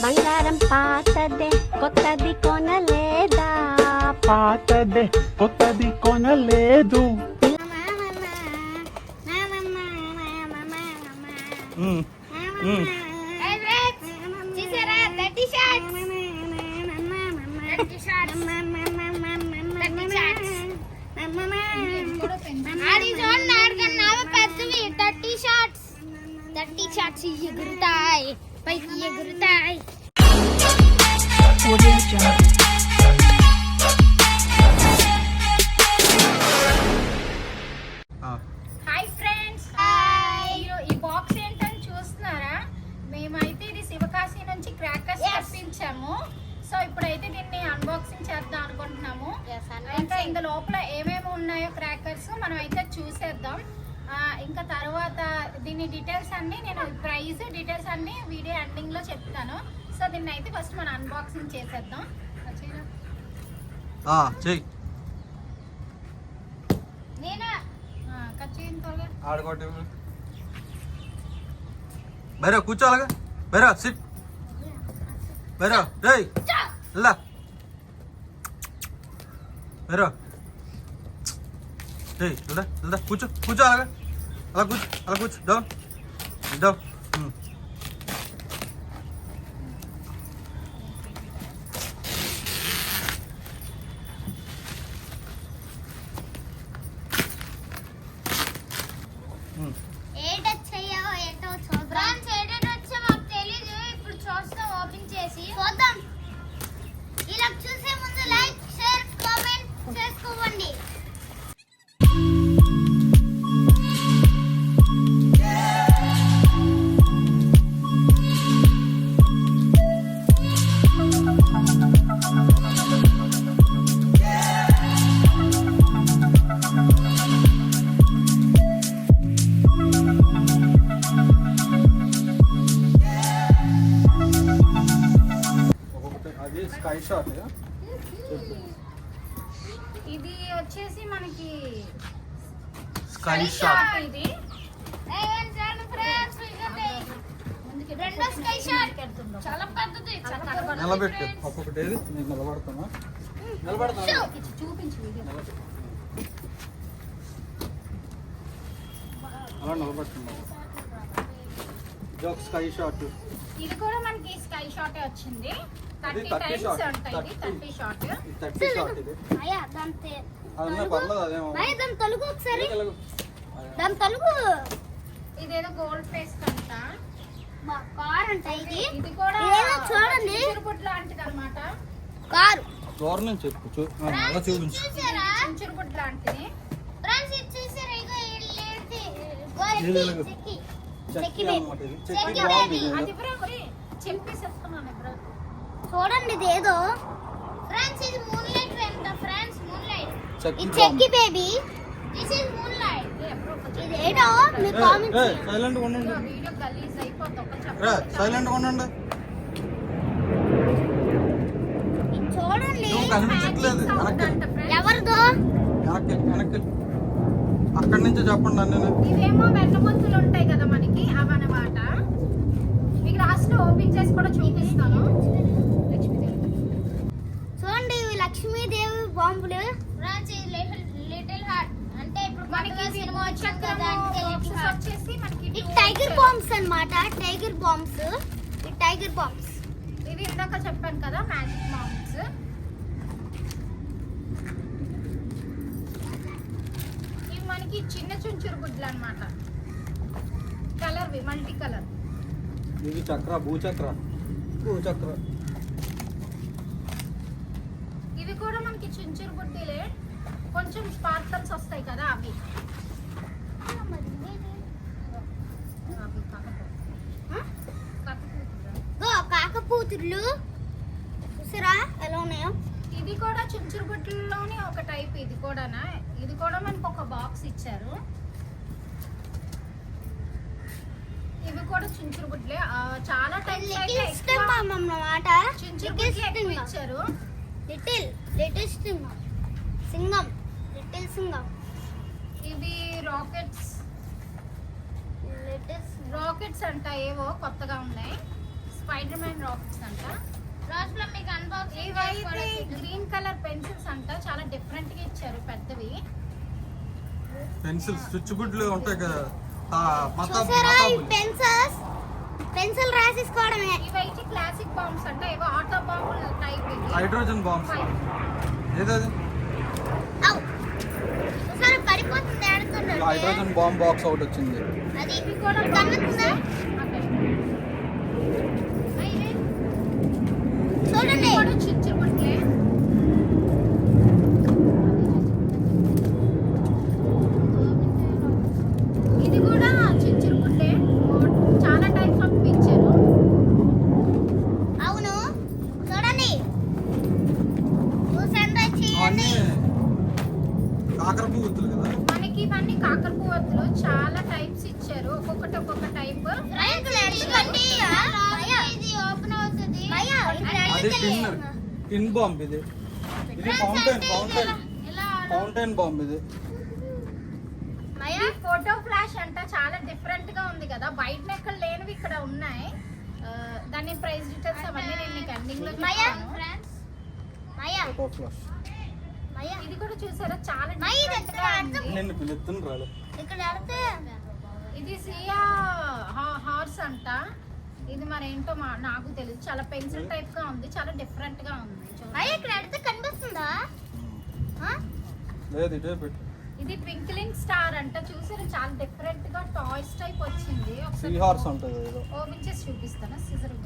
బంగారం పాతదే కొత్తది కొనలేదా? పాతదే కొత్తది కొనలేదు. ఎగురుతాయి పైకి ఎగురుతాయి. హాయ్ ఫ్రెండ్స్, ఈ బాక్స్ ఏంటని చూస్తున్నారా? మేమైతే ఇది శివకాశి నుంచి క్రాకర్స్ తెప్పించాము. సో ఇప్పుడైతే దీన్ని అన్బాక్సింగ్ చేద్దాం అనుకుంటున్నాము. ఇంకా ఇంత లోపల ఏమేమి ఉన్నాయో క్రాకర్స్ మనం అయితే చూసేద్దాం. ఇంకా తర్వాత దీని డీటెయిల్స్ అన్ని నేను ప్రైస్ డీటెయిల్స్ అన్ని వీడియో ఎండింగ్ లో చెప్తాను. సో దీన్ని అయితే ఫస్ట్ మనం అన్బాక్సింగ్ చేసేద్దాం. కూర్చోాలగా బైరా సిట్ బైరా రేయ్ ఇలా బైరా రేయ్ ఇలా ఇలా కూర్చో కూర్చో అలాగా అలా కూర్చో డౌన్ డౌన్. ఇది వచ్చేసి మనకి స్కై షాట్. ఇది రెండో స్కై షాట్ చాలా పెద్దది. నిలబెట్టు ఒక్కొక్కటి నేను నిలబడతాను చూపించు అలా నిలబడుతున్నా. స్కై షాట్ ఇది కూడా మనకి స్కై షాట్ వచ్చింది. 30 టైమ్స్ ఉంటాయి. 30 షాట్ ఇది. అయ్యా దంతే అన్న పర్లేదు అదేమో. మరి దం తెలుగు ఒకసారి దం తెలుగు. ఇదేదో గోల్డ్ పేస్ట్ అంట. మా కార్ అంట ఇది. ఇది కూడా ఏదో చూడండి చురుపుట్ లాంటిది అన్నమాట. కార్ దూరం నుంచి చెప్పు అలా చూపించు. చురుపుట్ లాంటిది. ఫ్రెండ్స్ ఇది చూసారా? ఇగో ఇల్లేంటి గోల్డ్ చెక్కి చెక్కి బేబీ. అది బ్రో చెప్పేస్తున్నాను బ్రో. చూడండి ఇది ఏదో ఫ్రెండ్స్ ఇది మూన్ లైట్ అంట. ఫ్రెండ్స్ మూన్ లైట్ ఇది చెక్కి baby. This is moon light. ఇది ఏదో మీ కామెంట్ చేయండి. సైలెంట్ గా ఉండండి. వీడియో గలీజ్ అయిపోతుంది. ఒక చెప్పండి. రా సైలెంట్ గా ఉండండి. ఇది చూడండి కనిపించట్లేదు. ఎవరిదో వెనక్కి అక్కడి నుంచి చెప్పండి. నేను ఇవేమో వెన్నముద్దులు ఉంటాయి కదా మనకి అవన్నమాట. మీకు లాస్ట్ ఓపెన్ చేసి కూడా చూపిస్తాను. చూడండి లక్ష్మీదేవి బాంబులు. లిటిల్ హార్ట్ అంటే ఇప్పుడు మనకి సినిమా వచ్చింది కదా. వచ్చేసి మనకి టైగర్ బాంబ్స్ అన్నమాట. Tiger bombs. ఈ టైగర్ బాంబ్స్ ఇవి ఇందాక చెప్పాను కదా మ్యాజిక్ బాంబ్స్. ఇవి మనకి చిన్న చుంచురు గుడ్లు అన్నమాట. Colour multi colour. ఇది చక్ర భూచక్ర. ఇవి కూడా మనకి చుంచురు గుడ్డిలే. కొంచెం స్పార్కల్స్ వస్తాయి కదా అవి. కాకపూతులు చూసారా ఎలా ఉన్నాయో? ఇది కూడా చుంచురు గుడ్లలోనే ఒక టైప్. ఇది కూడానా? ఇది కూడా మనకు ఒక బాక్స్ ఇచ్చారు. ఇవి కూడా చుంచురు గుడ్లే. చాలా టైప్స్ అయితే అన్నమాట. చుంచురు గుడ్లు ఎక్కువ ఇచ్చారు. లిటిల్ సింగం. లిటిల్ సింగం. ఇవి రాకెట్స్ అంట. ఏవో కొత్తగా ఉన్నాయి. స్పైడర్ మ్యాన్ రాకెట్స్ అంట. లాస్ట్ లో మీకు అన్బాక్సింగ్ ఇవైతే గ్రీన్ కలర్ పెన్సిల్స్ అంట, చాలా డిఫరెంట్ గా ఇచ్చారు పెద్దవి. పెన్సిల్స్ స్విచ్ బుడ్లు ఉంటాయి కదా, చూసారా ఈ పెన్సిల్ రాసేసుకోవడమే. ఇవైతే క్లాసిక్ బాంబ్స్ అంట, ఏవో ఆటో బాంబుల టైప్. ఇది హైడ్రోజన్ బాంబ్స్. ఏదది? చూసారా పడిపోతుంది ఆడుతుంటే. హైడ్రోజన్ బాంబ్ బాక్స్ ఒకటి వచ్చింది. అది ఇవి కూడా కనిపిస్తుందా? ఇవి చూడండి కూడా చిచ్చుబుట్లే. ఇది కూడా చిచ్చుబుట్లే, చాలా టైప్స్ ఆఫ్ ఇచ్చారు. అవును చూడండి చూసండి అవన్నీ కాకర పువ్వుతులు కదా. మనకి ఇవన్నీ కాకర పువ్వులు చాలా టైప్స్ ఇచ్చారు, ఒక్కొక్కటి ఒక్కొక్క టైప్. ఇది ఓపెన్ అవుతుంది. అది టిన్ బాంబ్. ఇది ఫౌంటైన్ బాంబ్. ఇది ఫోటో ఫ్లాష్ అంట, చాలా డిఫరెంట్ గా ఉంది కదా, బయట ఎక్కడ లేనివి ఇక్కడ ఉన్నాయి. దాని ప్రైస్ డీటెయిల్స్ అవన్నీ నేను నీకు ఎండింగ్ లో చెప్తాను. Photo flash. ఇది కూడా చూసారా, చాలా ఇది different గా ఉంది. నిన్ను పిలుస్తున్న రాలే. ఇక్కడ ఆడితే ఇది సియా హార్స్ అంట. ఇది మరి ఏంటో నాకు తెలియదు, చాలా పెన్సిల్ టైప్ గా ఉంది, చాలా డిఫరెంట్ గా ఉంది. ఇక్కడ ఆడితే కనిపిస్తుందా? లేదు ఇదే పెట్టు. ఇది ట్వింక్లింగ్ స్టార్ అంట, చూసారా చాలా డిఫరెంట్ గా టాయ్స్ టైప్ వచ్చింది. సీ హార్స్ ఉంటుంది ఏదో. ఓపెన్ చేసి చూపిస్తాను. సిజర్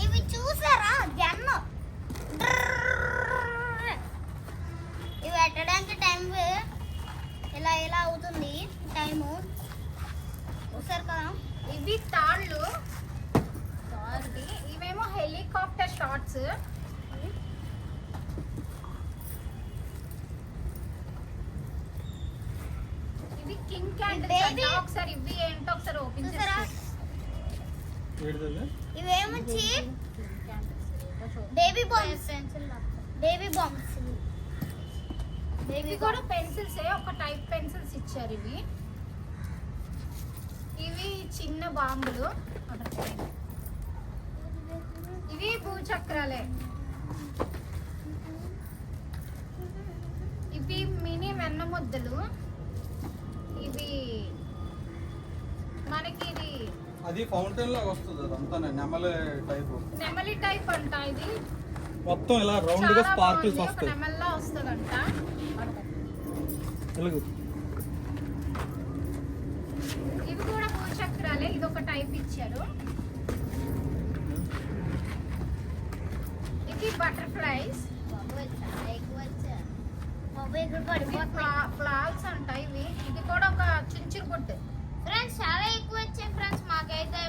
ఇవి చూసారా జన్మ ఇవి పెట్టడానికి టైం ఇలా ఇలా అవుతుంది టైము. చూసారు కదా ఇవి తాళ్ళు. ఇవేమో హెలికాప్టర్ షాట్స్. ఇవి కింగ్ క్యాండిల్స్. ఒకసారి ఇవి ఏంటో ఒకసారి ఓపెన్ చూసారా? చేసి ఏంటిది? ఇవేమొచ్చి బేబీ బాంబ్స్. బేబీ బాంబ్స్ ఇవి కూడా పెన్సిల్స్, ఒక టైప్ పెన్సిల్స్ ఇచ్చారు. ఇవి చిన్న బాంబులు. ఇవి భూచక్రాలే. ఇవి మినీ వెన్న ముద్దలు. ఇవి మనకి ఇది అది ఫౌంటైన్ లాగా వస్తుంది. అదంతా నెమలి టైప్. నెమలి టైప్ అంట. ఇది మొత్తం ఇలా రౌండ్ గా స్పార్కిల్స్ వస్తాయి. నెమల్లా వస్తుందంట. వెలుగు. ఇవి కూడా భూచక్రాలే. ఇది ఒక టైప్ ఇచ్చారు. ఇవి బటర్ఫ్లైస్. ఫ్లాల్స్ అంట ఇవి. ఇది కూడా ఒక చుంచురు గుడ్డు. ఫ్రెండ్స్ చాలా ఎక్కువ వచ్చాయి ఫ్రెండ్స్ మాకైతే.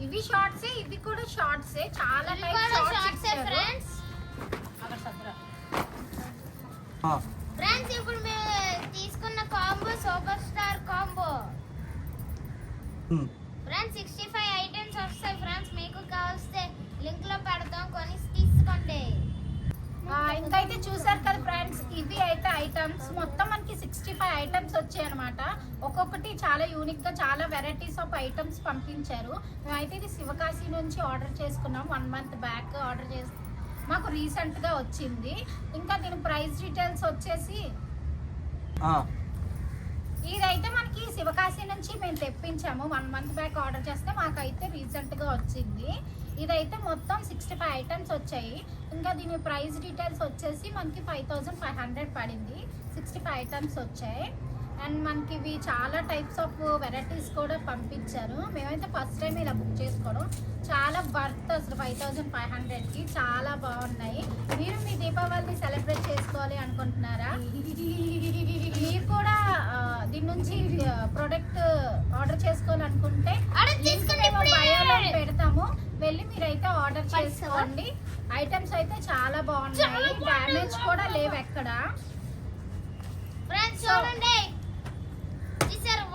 ఇవి షార్ట్స్, ఇవి కూడా షార్ట్స్. చాలా షార్ట్స్ ఫ్రెండ్స్. ఫ్రెండ్స్ ఇప్పుడు మేము తీసుకున్న combo super star combo. Friends 65 items వస్తాయి ఫ్రెండ్స్. మీకు కావస్తే లింక్ లో పెడతాం, కొని తీసుకోండి. ఇంకైతే చూసారు కదా ఫ్రెండ్స్, ఇవి అయితే ఐటమ్స్ మొత్తం మనకి 65 ఐటమ్స్ వచ్చాయి అనమాట. ఒక్కొక్కటి చాలా యూనిక్ గా చాలా వెరైటీస్ ఆఫ్ ఐటమ్స్ పంపించారు. మేమైతే ఇది శివకాశి నుంచి ఆర్డర్ చేసుకున్నాం. 1 month బ్యాక్ ఆర్డర్ చేసి మాకు రీసెంట్ గా వచ్చింది. ఇంకా దీని ప్రైస్ డీటెయిల్స్ వచ్చేసి ఇదైతే మనకి శివకాశి నుంచి మేము తెప్పించాము. 1 month బ్యాక్ ఆర్డర్ చేస్తే మాకైతే రీసెంట్ గా వచ్చింది. ఇదైతే మొత్తం 65 ఐటమ్స్ వచ్చాయి. ఇంకా దీని ప్రైస్ డీటెయిల్స్ వచ్చేసి మనకి 5500 పడింది. 65 ఐటమ్స్ వచ్చాయి. అండ్ మనకి ఇవి చాలా టైప్స్ ఆఫ్ వెరైటీస్ కూడా పంపించారు. మేమైతే ఫస్ట్ టైం ఇలా బుక్ చేసుకోవడం. చాలా వర్త్ అసలు 5500కి చాలా బాగున్నాయి. మీరు మీ దీపావళిని సెలబ్రేట్ చేసుకోవాలి అనుకుంటున్నారా? మీరు కూడా దీని నుంచి ప్రోడక్ట్ ఆర్డర్ చేసుకోవాలనుకుంటే బయోలో పెడతాము, వెళ్ళి మీరైతే ఆర్డర్ చేసుకోండి. ఐటమ్స్ అయితే చాలా బాగున్నాయి, డ్యామేజ్ కూడా లేవు ఎక్కడ. ఫ్రెండ్స్ చూడండి తీశారు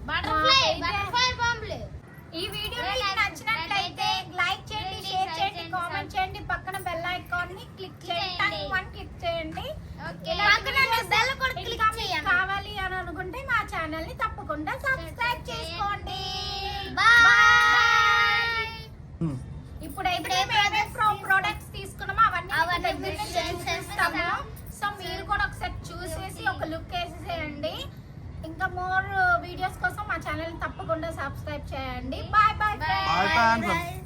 బటర్ఫ్లై బాంబులు. ఈ వీడియో మీకు నచ్చినట్లయితే లైక్ చేయండి, షేర్ చేయండి, కామెంట్ చేయండి, పక్కన బెల్ ఐకాన్ ని క్లిక్ చేయండి. క్లిక్ చేయండి. పక్కన బెల్ కూడా క్లిక్ చేయండి. కావాలి అని అనుకుంటే మా ఛానల్ ని తప్పకుండా సబ్స్క్రైబ్ చేయండి. మోర్ వీడియోస్ కోసం మా ఛానల్ తప్పకుండా సబ్స్క్రైబ్ చేయండి. Bye bye bye friends.